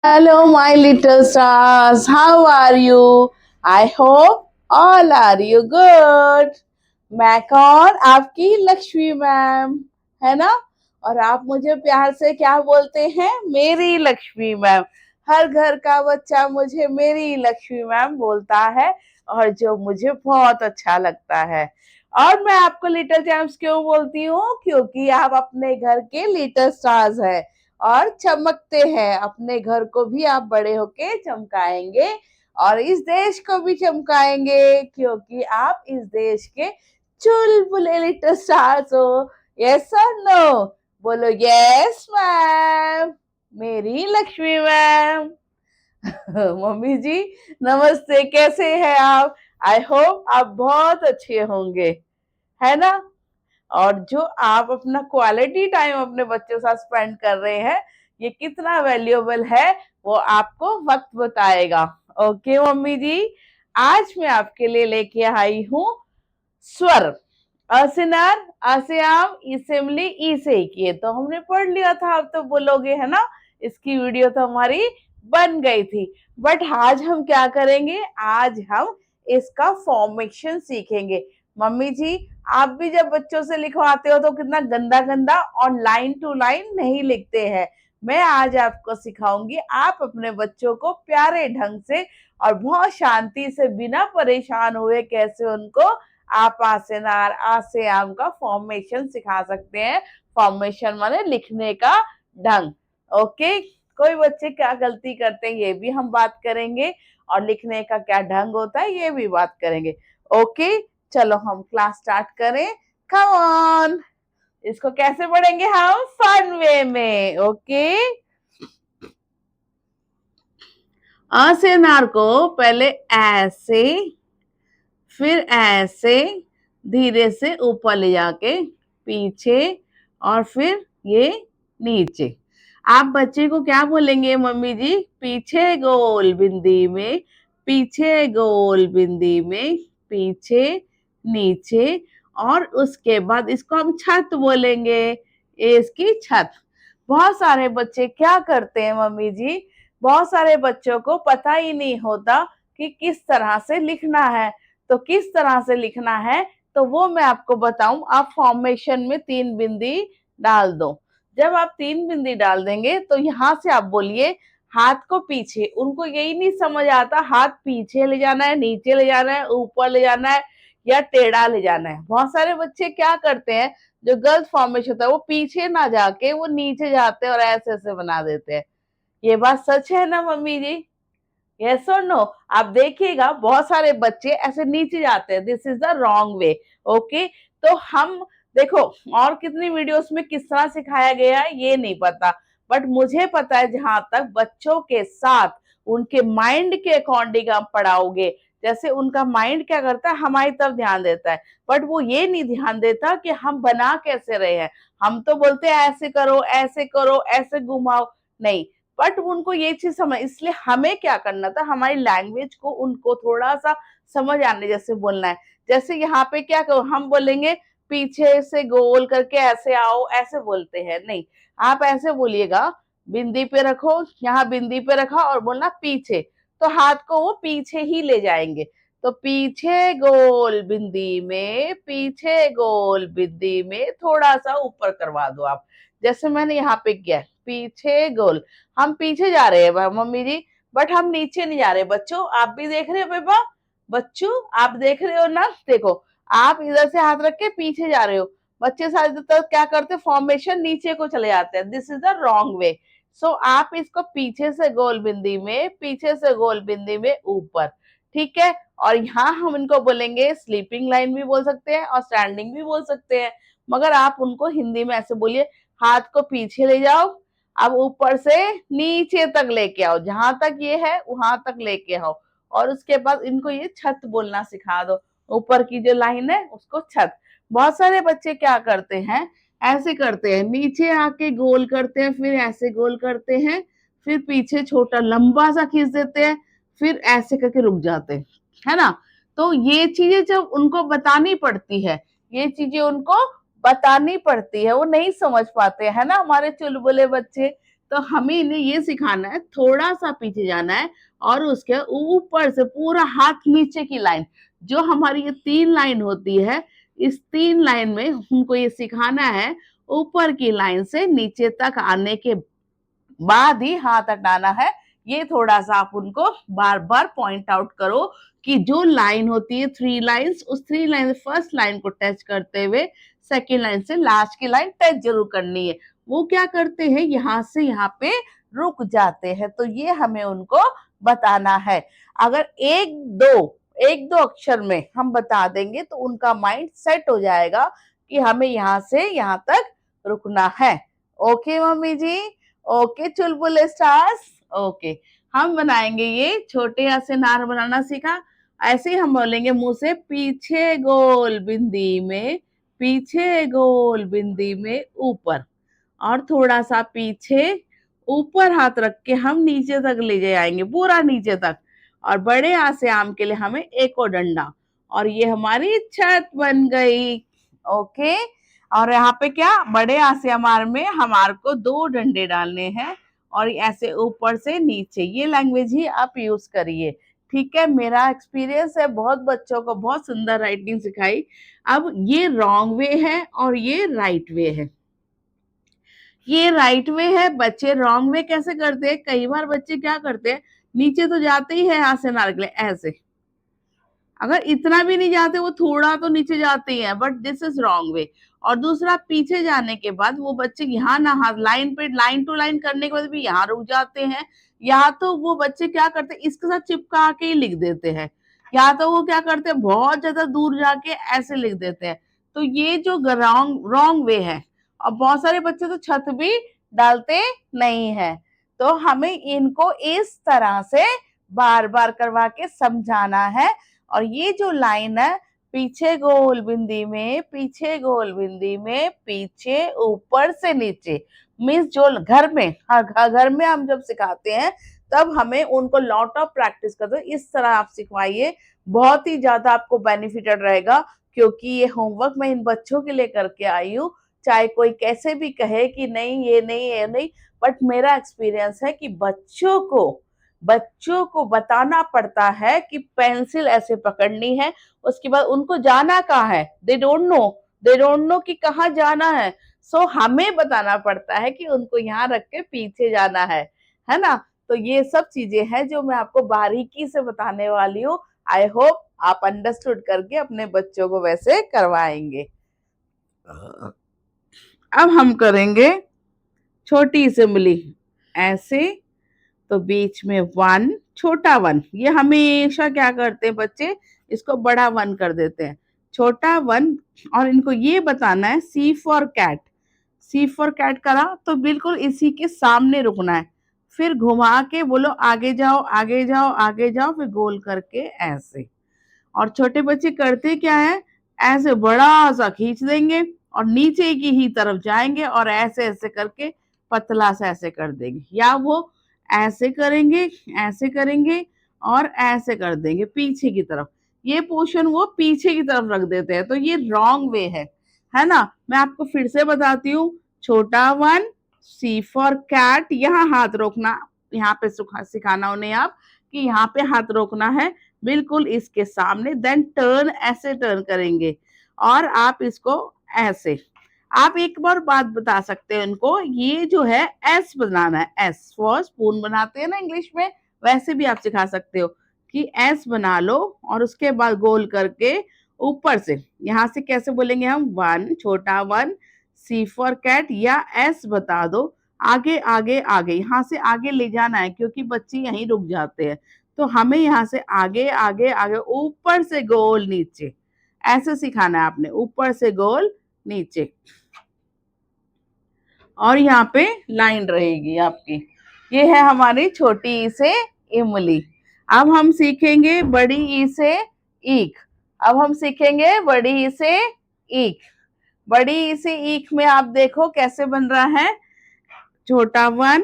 Hello, my little stars. How are you? I hope all are you good. मैं कौन? आपकी Lakshmi ma'am, है ना? और आप मुझे प्यार से क्या बोलते हैं? मेरी लक्ष्मी मैम। हर घर का बच्चा मुझे मेरी लक्ष्मी मैम बोलता है, और जो मुझे बहुत अच्छा लगता है। और मैं आपको लिटिल चैम्प्स क्यों बोलती हूँ? क्योंकि आप अपने घर के लिटिल स्टार्स हैं और चमकते हैं। अपने घर को भी आप बड़े होके चमकाएंगे और इस देश को भी चमकाएंगे, क्योंकि आप इस देश के चुलबुले लिटिल स्टार्स हो। यस और नो? बोलो यस मैम, मेरी लक्ष्मी मैम। मम्मी जी नमस्ते, कैसे हैं आप? आई होप आप बहुत अच्छे होंगे, है ना? और जो आप अपना क्वालिटी टाइम अपने बच्चों के साथ स्पेंड कर रहे हैं, ये कितना वैल्यूएबल है वो आपको वक्त बताएगा। ओके मम्मी जी, आज मैं आपके लिए लेके आई हूँ स्वर। अ से अनार, आ से आम, ई से इमली, ई से ईक। ये तो हमने पढ़ लिया था, आप तो बोलोगे, है ना? इसकी वीडियो तो हमारी बन गई थी। बट आज हम क्या करेंगे? आज हम इसका फॉर्मेशन सीखेंगे। मम्मी जी, आप भी जब बच्चों से लिखवाते हो तो कितना गंदा गंदा और लाइन टू लाइन नहीं लिखते हैं। मैं आज आपको सिखाऊंगी, आप अपने बच्चों को प्यारे ढंग से और बहुत शांति से, बिना परेशान हुए, कैसे उनको आप आ से अनार, आ से आम का फॉर्मेशन सिखा सकते हैं। फॉर्मेशन माने लिखने का ढंग। ओके, कोई बच्चे क्या गलती करते हैं ये भी हम बात करेंगे, और लिखने का क्या ढंग होता है ये भी बात करेंगे। ओके, चलो हम क्लास स्टार्ट करें। कम ऑन, इसको कैसे पढ़ेंगे हम? फन वे में। ओके, अ से अनार को पहले ऐसे, फिर ऐसे धीरे से ऊपर ले जाके पीछे, और फिर ये नीचे। आप बच्चे को क्या बोलेंगे मम्मी जी? पीछे गोल बिंदी में, पीछे गोल बिंदी में, पीछे, नीचे, और उसके बाद इसको हम छत बोलेंगे। ये इसकी छत। बहुत सारे बच्चे क्या करते हैं मम्मी जी? बहुत सारे बच्चों को पता ही नहीं होता कि किस तरह से लिखना है। तो किस तरह से लिखना है तो वो मैं आपको बताऊं। आप फॉर्मेशन में 3 बिंदी डाल दो। जब आप 3 बिंदी डाल देंगे तो यहाँ से आप बोलिए हाथ को पीछे। उनको यही नहीं समझ आता हाथ पीछे ले जाना है, नीचे ले जाना है, ऊपर ले जाना है, या टेढ़ा ले जाना है। बहुत सारे बच्चे क्या करते हैं, जो गलत फॉर्मेशन होता है वो पीछे ना जाके वो नीचे जाते हैं और ऐसे ऐसे बना देते हैं। ये बात सच है ना मम्मी जी? यस और नो? आप देखिएगा बहुत सारे बच्चे ऐसे नीचे जाते हैं। This is the wrong way. Okay, तो हम देखो और कितनी वीडियोस में किस तरह सिखाया गया है ये नहीं पता, बट मुझे पता है जहां तक बच्चों के साथ उनके माइंड के अकॉर्डिंग आप पढ़ाओगे, जैसे उनका माइंड क्या करता है हमारी तरफ ध्यान देता है, बट वो ये नहीं ध्यान देता कि हम बना कैसे रहे हैं। हम तो बोलते हैं ऐसे करो, ऐसे करो, ऐसे घुमाओ, नहीं। बट उनको ये चीज समझ, इसलिए हमें क्या करना था, हमारी लैंग्वेज को उनको थोड़ा सा समझ आने जैसे बोलना है। जैसे यहाँ पे क्या करो, हम बोलेंगे पीछे से गोल करके ऐसे आओ, ऐसे बोलते हैं, नहीं। आप ऐसे बोलिएगा, बिंदी पे रखो, यहाँ बिंदी पे रखा और बोलना पीछे, तो हाथ को वो पीछे ही ले जाएंगे। तो पीछे गोल बिंदी में, पीछे गोल बिंदी में, थोड़ा सा ऊपर करवा दो आप। जैसे मैंने यहाँ पे किया पीछे गोल। हम पीछे जा रहे हैं मम्मी जी, बट हम नीचे नहीं जा रहे। बच्चों आप भी देख रहे हो बेबा, बच्चों आप देख रहे हो ना? देखो, आप इधर से हाथ रख के पीछे जा रहे हो। बच्चे ज्यादातर क्या करते हैं, फॉर्मेशन नीचे को चले जाते हैं। This is the wrong way. So आप इसको पीछे से गोल बिंदी में, पीछे से गोल बिंदी में, ऊपर। ठीक है। और यहाँ हम इनको बोलेंगे स्लीपिंग लाइन भी बोल सकते हैं और स्टैंडिंग भी बोल सकते हैं, मगर आप उनको हिंदी में ऐसे बोलिए, हाथ को पीछे ले जाओ, अब ऊपर से नीचे तक लेके आओ, जहां तक ये है वहां तक लेके आओ, और उसके बाद इनको ये छत बोलना सिखा दो। ऊपर की जो लाइन है उसको छत। बहुत सारे बच्चे क्या करते हैं, ऐसे करते हैं, नीचे आके गोल करते हैं, फिर ऐसे गोल करते हैं, फिर पीछे छोटा लंबा सा खींच देते हैं, फिर ऐसे करके रुक जाते हैं, है ना? तो ये चीजें जब उनको बतानी पड़ती है, ये चीजें उनको बतानी पड़ती है, वो नहीं समझ पाते, है ना? हमारे चुलबुले बच्चे तो हमें इन्हें ये सिखाना है, थोड़ा सा पीछे जाना है और उसके ऊपर से पूरा हाथ नीचे की लाइन, जो हमारी ये 3 लाइन होती है, इस 3 लाइन में उनको ये सिखाना है, ऊपर की लाइन से नीचे तक आने के बाद ही हाथ हटाना है। ये थोड़ा सा आप उनको बार बार पॉइंट आउट करो कि जो लाइन होती है 3 लाइंस, उस 3 लाइन फर्स्ट लाइन को टच करते हुए सेकेंड लाइन से लास्ट की लाइन टच जरूर करनी है। वो क्या करते हैं, यहाँ से यहाँ पे रुक जाते हैं, तो ये हमें उनको बताना है। अगर एक दो अक्षर में हम बता देंगे तो उनका माइंड सेट हो जाएगा कि हमें यहाँ से यहाँ तक रुकना है। ओके मम्मी जी, ओके चुलबुल स्टार्स, ओके। हम बनाएंगे ये छोटे या से नार बनाना सीखा, ऐसे ही हम बोलेंगे मुंह से, पीछे गोल बिंदी में, पीछे गोल बिंदी में ऊपर, और थोड़ा सा पीछे, ऊपर हाथ रख के हम नीचे तक ले जाएंगे, पूरा नीचे तक। और बड़े आ से आम के लिए हमें एक और डंडा, और ये हमारी छत बन गई। ओके, और यहाँ पे क्या, बड़े आ से अमार में हमार को 2 डंडे डालने हैं, और ऐसे ऊपर से नीचे, ये लैंग्वेज ही आप यूज करिए। ठीक है, मेरा एक्सपीरियंस है, बहुत बच्चों को बहुत सुंदर राइटिंग सिखाई। अब ये रॉन्ग वे है और ये राइट वे है। ये राइट वे है, बच्चे रॉन्ग वे कैसे करते हैं, कई बार बच्चे क्या करते हैं, नीचे तो जाते ही है यहाँ से नारगले ऐसे, अगर इतना भी नहीं जाते, वो थोड़ा तो नीचे जाते ही है, but this is wrong way. और दूसरा, पीछे जाने के बाद वो बच्चे यहाँ ना हाथ लाइन पे लाइन टू लाइन करने के बाद भी यहाँ रुक जाते हैं, या तो वो बच्चे क्या करते हैं, इसके साथ चिपका के ही लिख देते हैं, या तो वो क्या करते हैं, बहुत ज्यादा दूर जाके ऐसे लिख देते हैं। तो ये जो रॉन्ग वे है, और बहुत सारे बच्चे तो छत भी डालते नहीं है। तो हमें इनको इस तरह से बार बार करवा के समझाना है। और ये जो लाइन है, पीछे गोल बिंदी में, पीछे गोल बिंदी में, पीछे ऊपर से नीचे, मीन्स जो घर में, हाँ घर में हम जब सिखाते हैं तब हमें उनको लॉट ऑफ प्रैक्टिस करते हैं। इस तरह आप सिखवाइए, बहुत ही ज्यादा आपको बेनिफिटेड रहेगा, क्योंकि ये होमवर्क मैं इन बच्चों के लिए करके आई हूँ। चाहे कोई कैसे भी कहे कि नहीं ये नहीं ये नहीं, बट मेरा एक्सपीरियंस है कि बच्चों को बताना पड़ता है कि पेंसिल ऐसे पकड़नी है, उसके बाद उनको जाना कहाँ है, दे डोंट नो कि कहाँ जाना है। सो हमें बताना पड़ता है कि उनको यहाँ रख के पीछे जाना है ना। तो ये सब चीजें हैं जो मैं आपको बारीकी से बताने वाली हूँ। आई होप आप अंडरस्टूड करके अपने बच्चों को वैसे करवाएंगे। अब हम करेंगे छोटी सिमली ऐसे, तो बीच में 1, छोटा 1, ये हमेशा क्या करते हैं बच्चे, इसको बड़ा 1 कर देते हैं, छोटा 1। और इनको ये बताना है C for cat, C for cat करा तो बिल्कुल इसी के सामने रुकना है, फिर घुमा के बोलो आगे जाओ आगे जाओ आगे जाओ, फिर गोल करके ऐसे। और छोटे बच्चे करते क्या है, ऐसे बड़ा सा खींच देंगे और नीचे की ही तरफ जाएंगे और ऐसे ऐसे करके पतला सा ऐसे कर देंगे, या वो ऐसे करेंगे और ऐसे कर देंगे पीछे की तरफ, ये पोर्शन वो पीछे की तरफ रख देते हैं। तो ये रॉन्ग वे है ना। मैं आपको फिर से बताती हूँ, छोटा 1, C फॉर कैट, यहाँ हाथ रोकना, यहाँ पे सिखाना उन्हें आप कि यहाँ पे हाथ रोकना है बिल्कुल इसके सामने, देन टर्न, ऐसे टर्न करेंगे और आप इसको ऐसे। आप एक बार बात बता सकते हैं उनको, ये जो है एस बनाना है, एस फॉर स्पून बनाते हैं ना इंग्लिश में, वैसे भी आप सिखा सकते हो कि एस बना लो और उसके बाद गोल करके ऊपर से, यहाँ से कैसे बोलेंगे हम, 1, छोटा 1, C फॉर कैट, या एस बता दो, आगे आगे आगे, यहाँ से आगे ले जाना है क्योंकि बच्चे यहीं रुक जाते हैं, तो हमें यहाँ से आगे आगे आगे, ऊपर से गोल नीचे, ऐसे सिखाना है आपने, ऊपर से गोल नीचे। और यहाँ पे लाइन रहेगी आपकी। ये है हमारी छोटी ई से इमली। अब हम सीखेंगे बड़ी ई से ईख। अब हम सीखेंगे बड़ी ई से ईख। बड़ी ई से ईख में आप देखो कैसे बन रहा है, छोटा 1,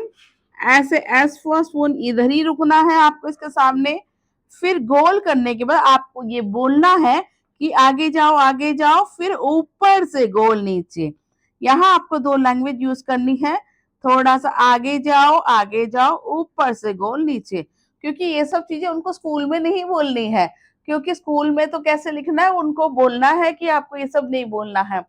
ऐसे एस फॉर स्पून, इधर ही रुकना है आपको इसके सामने, फिर गोल करने के बाद आपको ये बोलना है कि आगे जाओ, फिर ऊपर से गोल नीचे। यहाँ आपको 2 लैंग्वेज यूज करनी है, थोड़ा सा आगे जाओ, ऊपर से गोल नीचे, क्योंकि ये सब चीजें उनको स्कूल में नहीं बोलनी है, क्योंकि स्कूल में तो कैसे लिखना है, उनको बोलना है कि आपको ये सब नहीं बोलना है।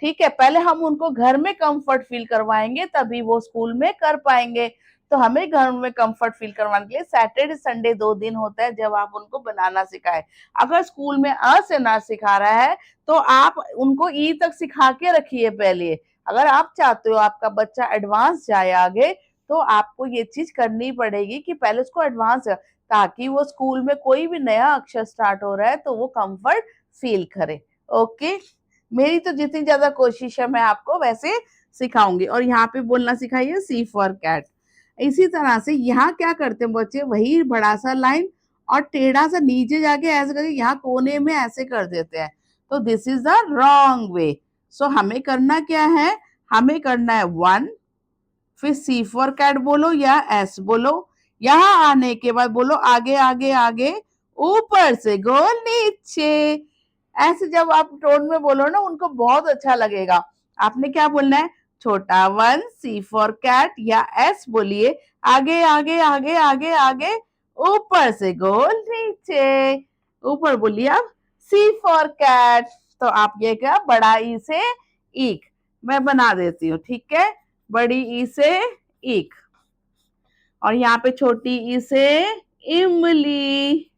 ठीक है, पहले हम उनको घर में कंफर्ट फील करवाएंगे, तभी वो स्कूल में कर पाएंगे। तो हमें घर में कंफर्ट फील करवाने के लिए सैटरडे संडे 2 दिन होता है जब आप उनको बनाना सिखाए। अगर स्कूल में अ से ना सिखा रहा है तो आप उनको ई तक सिखा के रखिए पहले। अगर आप चाहते हो आपका बच्चा एडवांस जाए आगे, तो आपको ये चीज करनी पड़ेगी कि पहले उसको एडवांस, ताकि वो स्कूल में कोई भी नया अक्षर स्टार्ट हो रहा है तो वो कंफर्ट फील करे। ओके, मेरी तो जितनी ज्यादा कोशिश है मैं आपको वैसे सिखाऊंगी। और यहाँ पे बोलना सिखाइए सी फॉर कैट। इसी तरह से यहाँ क्या करते हैं बच्चे, वही बड़ा सा लाइन और टेढ़ा सा नीचे जाके ऐसे करके यहाँ कोने में ऐसे कर देते हैं, तो this is the wrong way. So हमें करना क्या है, हमें करना है 1, फिर सी फॉर कैट बोलो या एस बोलो, यहाँ आने के बाद बोलो आगे आगे आगे, ऊपर से गोल नीचे। ऐसे जब आप टोन में बोलो ना उनको बहुत अच्छा लगेगा। आपने क्या बोलना है, छोटा 1 सी फॉर कैट या एस बोलिए, आगे आगे आगे आगे आगे, ऊपर से गोल नीचे। ऊपर बोलिए आप सी फॉर कैट। तो आप ये क्या, बड़ा ई से ईक, मैं बना देती हूँ, ठीक है, बड़ी ई से ईक, और यहाँ पे छोटी ई से इमली।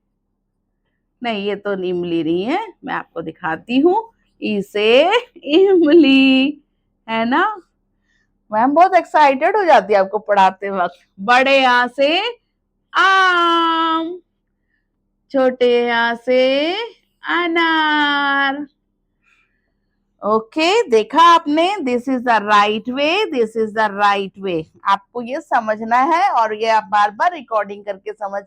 नहीं, ये तो इमली नहीं है, मैं आपको दिखाती हूँ, ई से इमली, है ना। मैम बहुत एक्साइटेड हो जाती है आपको पढ़ाते वक्त। बड़े आ से आम, छोटे आ से अनार। ओके, देखा आपने, this is the right way, this is the right way. आपको ये समझना है और ये आप बार बार रिकॉर्डिंग करके समझ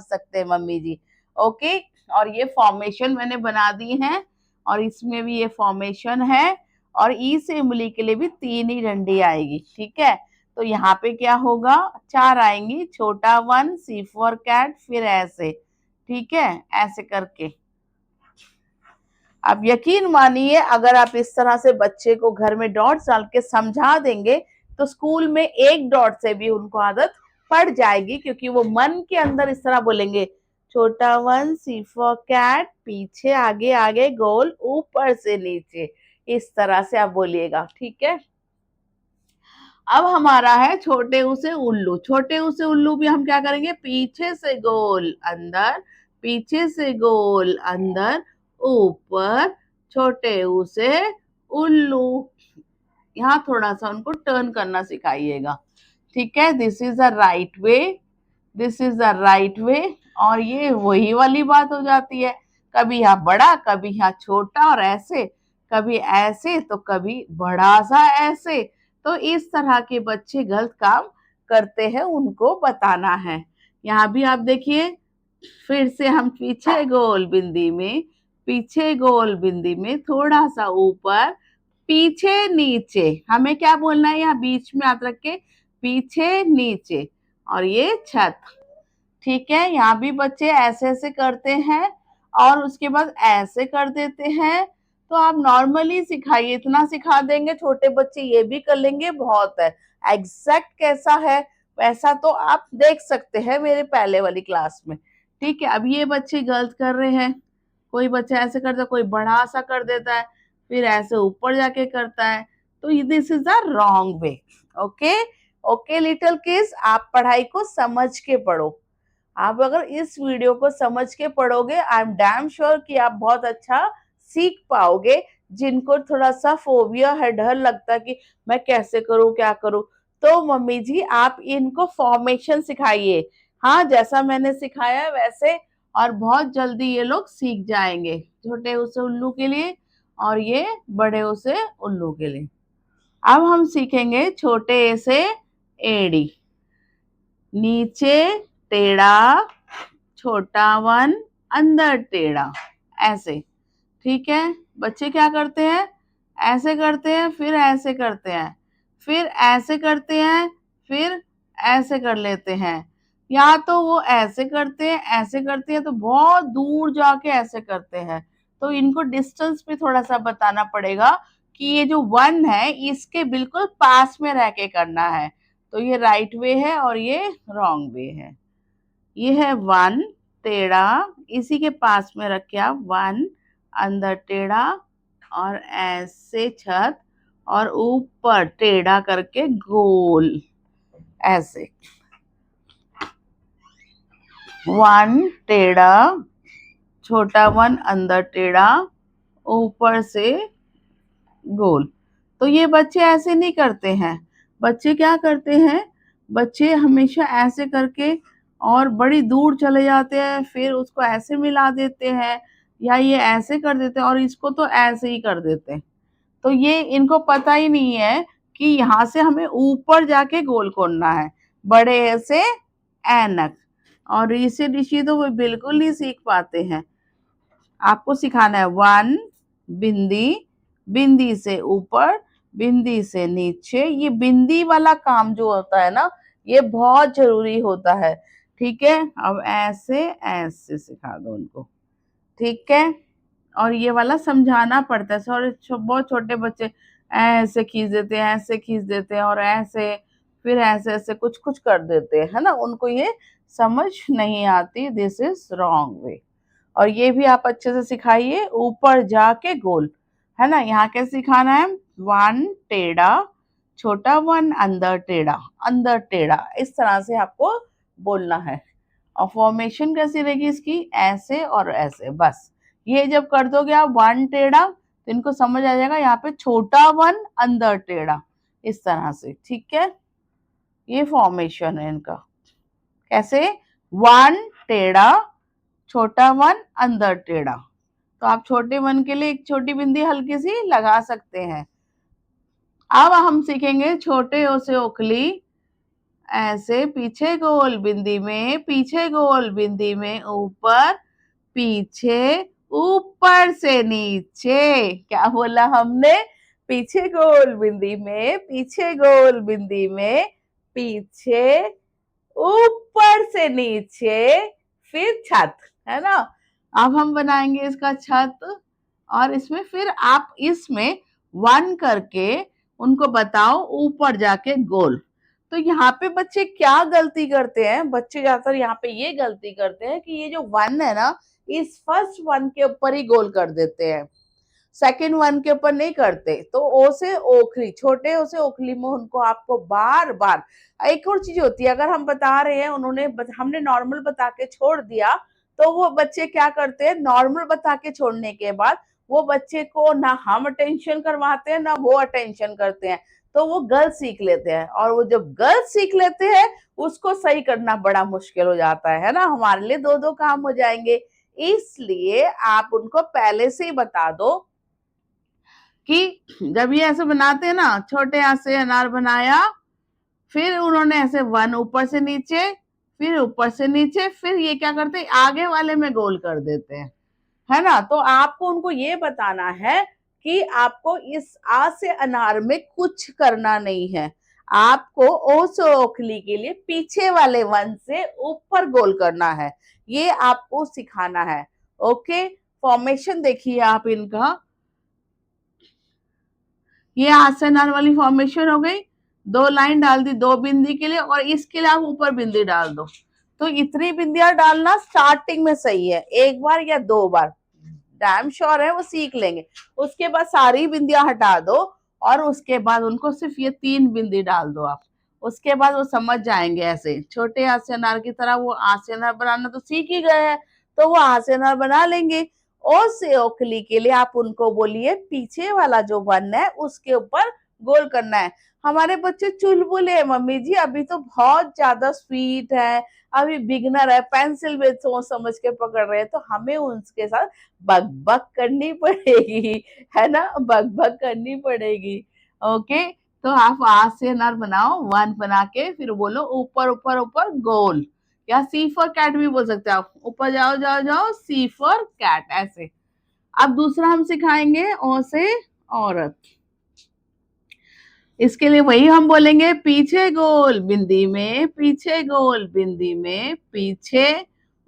सकते हैं मम्मी जी। ओके, और ये फॉर्मेशन मैंने बना दी है, और इसमें भी ये फॉर्मेशन है, और ई से इमली के लिए भी 3 ही डंडी आएगी, ठीक है। तो यहाँ पे क्या होगा, 4 आएंगी, छोटा 1 सी फॉर कैट, फिर ऐसे, ठीक है, ऐसे करके। आप यकीन मानिए, अगर आप इस तरह से बच्चे को घर में डॉट्स डाल के समझा देंगे तो स्कूल में एक डॉट से भी उनको आदत पड़ जाएगी, क्योंकि वो मन के अंदर इस तरह बोलेंगे, छोटा 1 सी फॉर कैट, पीछे आगे आगे गोल, ऊपर से नीचे, इस तरह से आप बोलिएगा, ठीक है। अब हमारा है छोटे ऊ से उल्लू। छोटे ऊ से उल्लू भी हम क्या करेंगे, पीछे से गोल अंदर, पीछे से गोल अंदर, ऊपर, छोटे ऊ से उल्लू। यहाँ थोड़ा सा उनको टर्न करना सिखाइएगा, ठीक है। This is the right way, this is the right way. और ये वही वाली बात हो जाती है, कभी यहाँ बड़ा, कभी यहाँ छोटा, और ऐसे, कभी ऐसे तो कभी बड़ा सा ऐसे। तो इस तरह के बच्चे गलत काम करते हैं, उनको बताना है। यहाँ भी आप देखिए, फिर से हम पीछे गोल बिंदी में, पीछे गोल बिंदी में, थोड़ा सा ऊपर, पीछे नीचे। हमें क्या बोलना है, यहाँ बीच में हाथ रख के, पीछे नीचे, और ये छत, ठीक है। यहाँ भी बच्चे ऐसे ऐसे करते हैं और उसके बाद ऐसे कर देते हैं। तो आप नॉर्मली सिखाइए, इतना सिखा देंगे छोटे बच्चे ये भी कर लेंगे, बहुत है। एग्जैक्ट कैसा है वैसा तो आप देख सकते हैं मेरे पहले वाली क्लास में, ठीक है। अब ये बच्चे गलत कर रहे हैं, कोई बच्चा ऐसे करता है, कोई बड़ा सा कर देता है, फिर ऐसे ऊपर जाके करता है, तो this is the wrong way. Okay, okay little kids, आप पढ़ाई को समझ के पढ़ो। आप अगर इस वीडियो को समझ के पढ़ोगे, आई एम डैम श्योर कि आप बहुत अच्छा सीख पाओगे। जिनको थोड़ा सा फोबिया है, डर लगता है कि मैं कैसे करूं, क्या करूं, तो मम्मी जी आप इनको फॉर्मेशन सिखाइए, हाँ जैसा मैंने सिखाया है वैसे, और बहुत जल्दी ये लोग सीख जाएंगे। छोटे उसे उल्लू के लिए और ये बड़े उसे उल्लू के लिए। अब हम सीखेंगे छोटे ए से एड़ी, नीचे टेढ़ा, छोटा 1 अंदर टेढ़ा, ऐसे, ठीक है। बच्चे क्या करते हैं, ऐसे करते हैं, फिर ऐसे करते हैं, फिर ऐसे करते हैं, फिर ऐसे कर लेते हैं, या तो वो ऐसे करते हैं, ऐसे करते हैं, तो बहुत दूर जाके ऐसे करते हैं। तो इनको डिस्टेंस भी थोड़ा सा बताना पड़ेगा कि ये जो 1 है इसके बिल्कुल पास में रह के करना है। तो ये राइट वे है और ये रॉन्ग वे है। ये है 1 टेढ़ा, इसी के पास में रख के आप 1 अंदर टेढ़ा और ऐसे छत और ऊपर टेढ़ा करके गोल ऐसे 1 टेढ़ा, छोटा 1 अंदर टेढ़ा, ऊपर से गोल। तो ये बच्चे ऐसे नहीं करते हैं। बच्चे क्या करते हैं, बच्चे हमेशा ऐसे करके और बड़ी दूर चले जाते हैं, फिर उसको ऐसे मिला देते हैं, या ये ऐसे कर देते हैं और इसको तो ऐसे ही कर देते हैं। तो ये इनको पता ही नहीं है कि यहाँ से हमें ऊपर जाके गोल करना है, बड़े ऐसे ऐनक। और ऋषि ऋषि तो वो बिल्कुल नहीं सीख पाते हैं। आपको सिखाना है 1 बिंदी, बिंदी से ऊपर, बिंदी से नीचे। ये बिंदी वाला काम जो होता है ना, ये बहुत जरूरी होता है। ठीक है, अब ऐसे ऐसे सिखा दो उनको। ठीक है, और ये वाला समझाना पड़ता है। सॉरी, बहुत छोटे बच्चे ऐसे खींच देते हैं, ऐसे खींच देते हैं और ऐसे, फिर ऐसे ऐसे कुछ कुछ कर देते हैं, है ना, उनको ये समझ नहीं आती। This is wrong way. और ये भी आप अच्छे से सिखाइए, ऊपर जाके गोल, है ना। यहाँ कैसे सिखाना है, 1 टेढ़ा, छोटा 1 अंदर टेढ़ा, अंदर टेढ़ा, इस तरह से आपको बोलना है। और फॉर्मेशन कैसी रहेगी इसकी, ऐसे और ऐसे। बस ये जब कर दोगे आप 1 टेढ़ा, तो इनको समझ आ जाएगा यहाँ पे छोटा 1 अंदर टेढ़ा, इस तरह से। ठीक है, ये फॉर्मेशन है इनका। कैसे, 1 टेढ़ा, छोटा 1 अंदर टेढ़ा। तो आप छोटे 1 के लिए एक छोटी बिंदी हल्की सी लगा सकते हैं। अब हम सीखेंगे छोटे ओ से ओखली, ऐसे पीछे गोल बिंदी में, पीछे गोल बिंदी में, ऊपर पीछे, ऊपर से नीचे। क्या बोला हमने, पीछे गोल बिंदी में, पीछे गोल बिंदी में, पीछे, ऊपर से नीचे, फिर छत, है ना। अब हम बनाएंगे इसका छत, और इसमें फिर आप इसमें 1 करके उनको बताओ ऊपर जाके गोल। तो यहाँ पे बच्चे क्या गलती करते हैं, बच्चे ज्यादातर यहाँ पे ये गलती करते हैं कि ये जो 1 है ना, इस फर्स्ट 1 के ऊपर ही गोल कर देते हैं, सेकेंड 1 के ऊपर नहीं करते। तो ओ से ओखली, छोटे ओ से ओखली में उनको आपको बार बार। एक और चीज होती है, अगर हम बता रहे हैं, हमने नॉर्मल बता के छोड़ दिया, तो वो बच्चे क्या करते हैं, नॉर्मल बता के छोड़ने के बाद वो बच्चे को ना हम अटेंशन करवाते हैं ना वो अटेंशन करते हैं, तो वो गलत सीख लेते हैं। और वो जब गलत सीख लेते हैं, उसको सही करना बड़ा मुश्किल हो जाता है ना, हमारे लिए दो दो काम हो जाएंगे। इसलिए आप उनको पहले से ही बता दो कि जब ये ऐसे बनाते हैं ना, छोटे हाथ से अनार बनाया, फिर उन्होंने ऐसे 1 ऊपर से नीचे, फिर ऊपर से नीचे, फिर ये क्या करते हैं, आगे वाले में गोल कर देते हैं, है ना। तो आपको उनको ये बताना है कि आपको इस आ से अनार में कुछ करना नहीं है, आपको ओ से ओखली के लिए पीछे वाले 1 से ऊपर गोल करना है, ये आपको सिखाना है। ओके, फॉर्मेशन देखिए आप इनका, ये आ से अनार वाली फॉर्मेशन हो गई। 2 लाइन डाल दी 2 बिंदी के लिए, और इसके लिए आप ऊपर बिंदी डाल दो। तो इतनी बिंदियां डालना स्टार्टिंग में सही है, 1 बार या 2 बार, डैम श्योर है वो सीख लेंगे। उसके बाद सारी बिंदियां हटा दो, और उसके बाद उनको सिर्फ ये 3 बिंदी डाल दो आप। उसके बाद वो समझ जाएंगे, ऐसे छोटे हाथ से अनार की तरह वो हाथ से अनार बनाना तो सीख ही गए हैं, तो वो हाथ से अनार बना लेंगे। ओ से ओखली के लिए आप उनको बोलिए पीछे वाला जो 1 है उसके ऊपर गोल करना है। हमारे बच्चे चुलबुले हैं मम्मी जी, अभी तो बहुत ज्यादा स्वीट है, अभी बिगनर है, पेंसिल में सोच समझ के पकड़ रहे हैं, तो हमें उनके साथ बक बक करनी पड़ेगी, है ना, बक बक करनी पड़ेगी। ओके, तो आप आज से अनार बनाओ, 1 बना के फिर बोलो ऊपर ऊपर ऊपर गोल, या सी फॉर कैट भी बोल सकते हैं आप, ऊपर जाओ जाओ जाओ, सी फॉर कैट, ऐसे। अब दूसरा हम सिखाएंगे ओ से औरत। इसके लिए वही हम बोलेंगे, पीछे गोल बिंदी में, पीछे गोल बिंदी में, पीछे,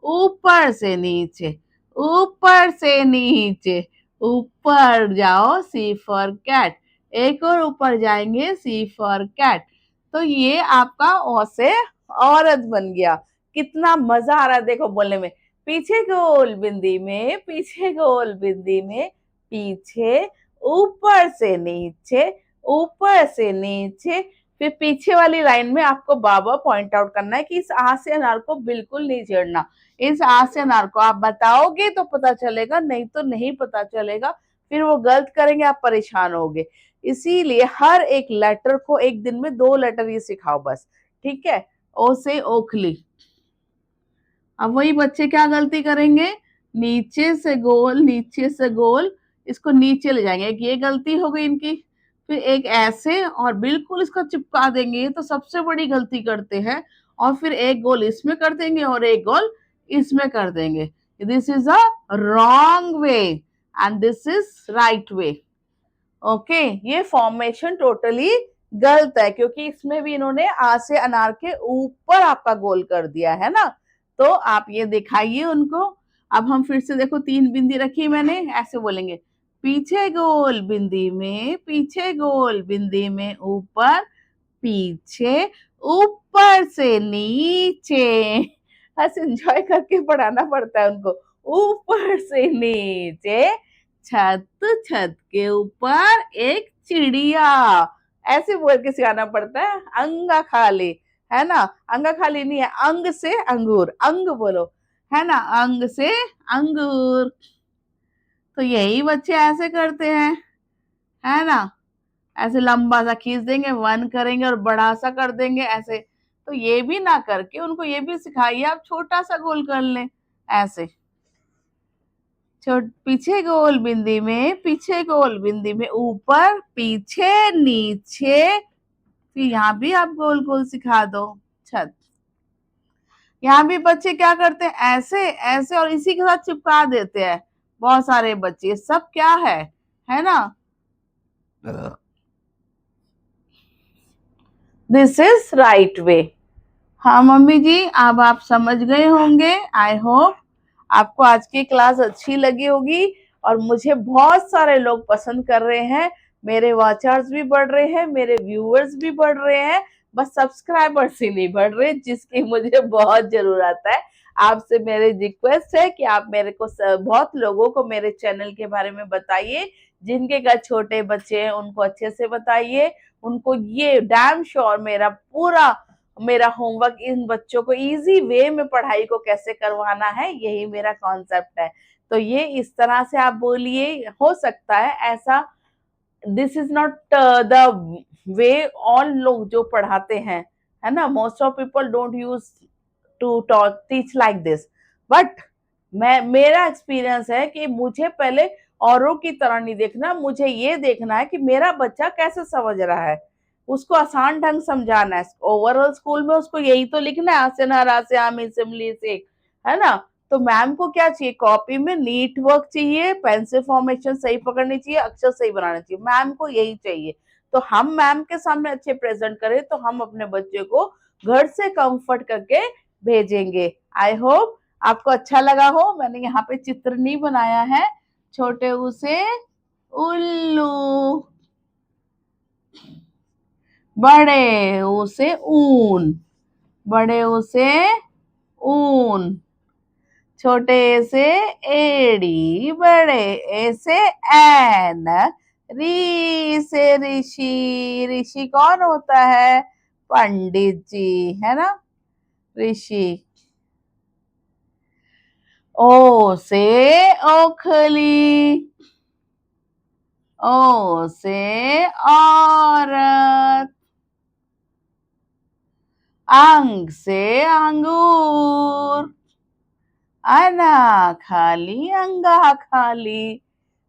ऊपर से नीचे, ऊपर से नीचे, ऊपर जाओ, सी फॉर कैट, एक और ऊपर जाएंगे, सी फॉर कैट। तो ये आपका औ से औरत बन गया। कितना मजा आ रहा है देखो बोलने में। पीछे गोल बिंदी में, पीछे गोल बिंदी में, पीछे ऊपर से नीचे, ऊपर से नीचे। फिर पीछे वाली लाइन में आपको बाबा पॉइंट आउट करना है कि इस आ से अनार को बिल्कुल नहीं छेड़ना। इस आ से अनार को आप बताओगे तो पता चलेगा, नहीं तो नहीं पता चलेगा। फिर वो गलत करेंगे, आप परेशान होगे। इसीलिए हर एक लेटर को एक दिन में 2 लेटर ये सिखाओ बस, ठीक है। ओ से ओखली। अब वही बच्चे क्या गलती करेंगे, नीचे से गोल, नीचे से गोल, इसको नीचे ले जाएंगे। एक ये गलती हो गई इनकी। फिर एक ऐसे और बिल्कुल इसको चिपका देंगे, ये तो सबसे बड़ी गलती करते हैं। और फिर एक गोल इसमें कर देंगे और एक गोल इसमें कर देंगे। This is a wrong way and this is right way. Okay, ये फॉर्मेशन टोटली गलत है, क्योंकि इसमें भी इन्होंने आ से अनार के ऊपर आपका गोल कर दिया है ना। तो आप ये दिखाइए उनको। अब हम फिर से देखो 3 बिंदी रखी मैंने, ऐसे बोलेंगे, पीछे गोल बिंदी में, पीछे गोल बिंदी में, ऊपर, पीछे, ऊपर से नीचे। ऐसे एंजॉय करके पढ़ाना पड़ता है उनको। ऊपर से नीचे, छत, छत के ऊपर एक चिड़िया, ऐसे बोल के सिखाना पड़ता है। अंगा खाली, है ना। अंगा खाली नहीं है, अंग से अंगूर, अंग बोलो, है ना, अंग से अंगूर। तो यही बच्चे ऐसे करते हैं, है ना। ऐसे लंबा सा खींच देंगे, 1 करेंगे और बड़ा सा कर देंगे ऐसे। तो ये भी ना करके उनको ये भी सिखाइए, आप छोटा सा गोल कर लें ऐसे। पीछे गोल बिंदी में, पीछे गोल बिंदी में, ऊपर, पीछे, नीचे। फिर यहाँ भी आप गोल गोल सिखा दो, छत। यहाँ भी बच्चे क्या करते हैं, ऐसे ऐसे और इसी के साथ चिपका देते हैं बहुत सारे बच्चे। सब क्या है ना। This is right way. हाँ मम्मी जी, अब आप समझ गए होंगे। आई होप आपको आज की क्लास अच्छी लगी होगी। और मुझे बहुत सारे लोग पसंद कर रहे हैं, मेरे वॉचर्स भी बढ़ रहे हैं, मेरे व्यूअर्स भी बढ़ रहे हैं, बस सब्सक्राइबर्स ही नहीं बढ़ रहे, जिसकी मुझे बहुत जरूरत है। आपसे मेरी रिक्वेस्ट है कि आप मेरे को बहुत लोगों को मेरे चैनल के बारे में बताइए। जिनके घर छोटे बच्चे हैं उनको अच्छे से बताइए। उनको ये डैम श्योर मेरा होमवर्क इन बच्चों को इजी वे में पढ़ाई को कैसे करवाना है, यही मेरा कॉन्सेप्ट है। तो ये इस तरह से आप बोलिए, हो सकता है ऐसा। This is not the way all लोग जो पढ़ाते हैं, है ना। Most of people don't use to teach like this. But मेरा एक्सपीरियंस है कि मुझे पहले औरों की तरह नहीं देखना, मुझे ये देखना है कि मेरा बच्चा कैसे समझ रहा है, उसको आसान ढंग समझाना है। ओवरऑल स्कूल में उसको यही तो लिखना है, आसे ना रासे आम इमली से, है ना। तो मैम को क्या चाहिए, कॉपी में नीट वर्क चाहिए, पेंसिल फॉर्मेशन सही पकड़नी चाहिए, अक्षर सही बनाना चाहिए, मैम को यही चाहिए। तो हम मैम के सामने अच्छे प्रेजेंट करें तो हम अपने बच्चे को घर से कंफर्ट करके भेजेंगे। आई होप आपको अच्छा लगा हो। मैंने यहाँ पे चित्र नहीं बनाया है। छोटे ऊ से उल्लू, बड़े ऊ से ऊन, बड़े ऊ से ऊन, छोटे ए से एड़ी, बड़े ए से ऐन, री से ऋषि, ऋषि कौन होता है, पंडित जी, है ना, ऋषि। ओ से ओखली, ओ से औरत, अंग से अंगूर, अना खाली, अंगा खाली।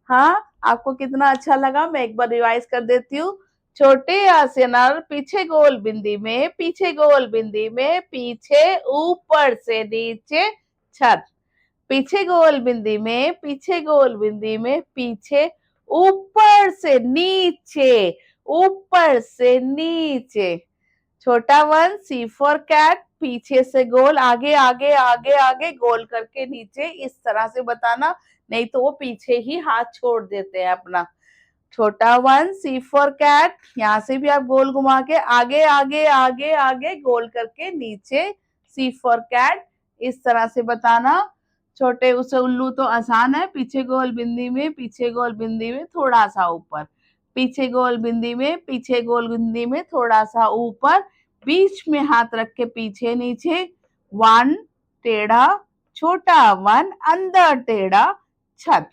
हाँ, आपको कितना अच्छा लगा, मैं एक बार रिवाइज कर देती हूँ। छोटे आ से अनार, पीछे गोल बिंदी में, पीछे गोल बिंदी में, पीछे, ऊपर से नीचे, छत। पीछे गोल बिंदी में, पीछे गोल बिंदी में, पीछे, ऊपर से नीचे, ऊपर से नीचे। छोटा 1 सी फॉर कैट, पीछे से गोल, आगे आगे आगे आगे गोल करके नीचे, इस तरह से बताना, नहीं तो वो पीछे ही हाथ छोड़ देते हैं अपना। छोटा वन, सी फॉर कैट, यहाँ से भी आप गोल घुमा के आगे आगे आगे आगे गोल करके नीचे, सी फॉर कैट, इस तरह से बताना। छोटे उसे उल्लू तो आसान है, पीछे गोल बिंदी में, पीछे गोल बिंदी में थोड़ा सा ऊपर, पीछे गोल बिंदी में, पीछे गोल बिंदी में थोड़ा सा ऊपर, बीच में हाथ रख के पीछे नीचे, वन टेढ़ा, छोटा वन अंदर टेढ़ा, छत,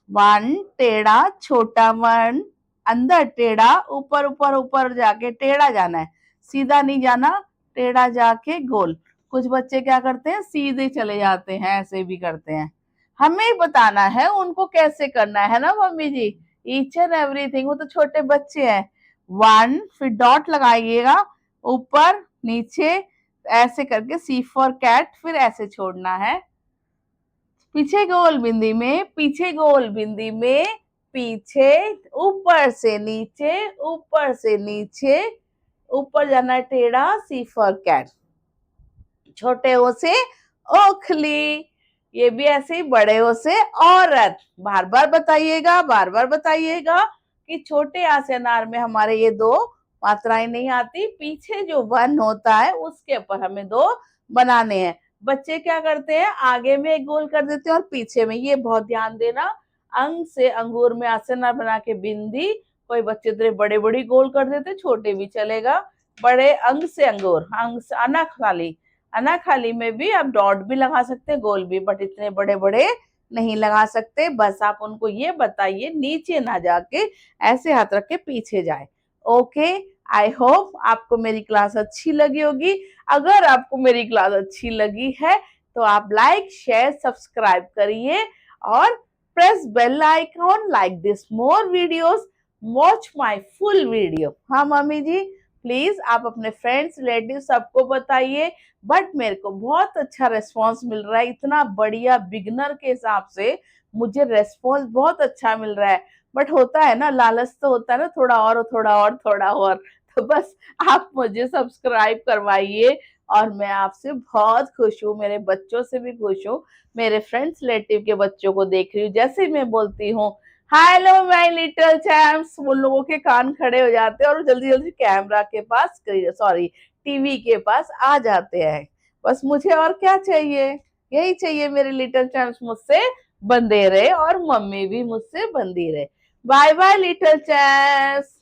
वन टेढ़ा, छोटा वन अंदर टेढ़ा, ऊपर ऊपर ऊपर जाके टेढ़ा जाना है, सीधा नहीं जाना, टेढ़ा जाके गोल। कुछ बच्चे क्या करते हैं, सीधे चले जाते हैं, ऐसे भी करते हैं। हमें बताना है उनको कैसे करना है ना mummy ji, each and everything. वो तो छोटे बच्चे हैं। वन, फिर डॉट लगाइएगा, ऊपर नीचे ऐसे करके, सी फॉर कैट, फिर ऐसे छोड़ना है, पीछे गोल बिंदी में, पीछे गोल बिंदी में, पीछे, ऊपर से नीचे, ऊपर से नीचे, ऊपर जाना टेढ़ा, सी फॉर कैट। छोटे ओ से ओखली, ये भी ऐसे ही, बड़े ओ से औरत। बार बार बताइएगा, बार बार बताइएगा कि छोटे आ से अनार में हमारे ये दो मात्राएं नहीं आती, पीछे जो वन होता है उसके ऊपर हमें दो बनाने हैं। बच्चे क्या करते हैं, आगे में एक गोल कर देते हैं और पीछे में, ये बहुत ध्यान देना। अंग से अंगूर में आसना बना के बिंदी, कोई बच्चे इतने बड़े बड़ी गोल कर देते, छोटे भी चलेगा। बड़े अंग से अंगूर, अंग से अनाखाली, अनाखाली में भी आप डॉट भी लगा सकते हैं, गोल भी, बट इतने बड़े बड़े नहीं लगा सकते। बस आप उनको ये बताइए नीचे ना जाके ऐसे हाथ रख के पीछे जाए। ओके, आई होप आपको मेरी क्लास अच्छी लगी होगी। अगर आपको मेरी क्लास अच्छी लगी है तो आप लाइक शेयर सब्सक्राइब करिए और press bell icon, like this more videos, watch my full video. हाँ मम्मी जी, प्लीज आप अपने फ्रेंड्स रिलेटिव सबको बताइए। बट मेरे को बहुत अच्छा रेस्पॉन्स मिल रहा है, इतना बढ़िया, बिगनर के हिसाब से मुझे रेस्पॉन्स बहुत अच्छा मिल रहा है। बट होता है ना, लालच तो होता है ना, थोड़ा और थोड़ा और थोड़ा और। तो बस आप मुझे सब्सक्राइब करवाइए और मैं आपसे बहुत खुश हूँ, मेरे बच्चों से भी खुश हूँ, मेरे फ्रेंड्स रिलेटिव के बच्चों को देख रही हूँ, जैसे मैं बोलती हूँ हेलो माय लिटिल चैम्प्स, वो लोगों के कान खड़े हो जाते हैं और जल्दी जल्दी कैमरा के पास, सॉरी टीवी के पास आ जाते हैं। बस मुझे और क्या चाहिए, यही चाहिए, मेरे लिटिल चैम्प्स मुझसे बंधे रहे और मम्मी भी मुझसे बंधी रहे। Bye bye little champs.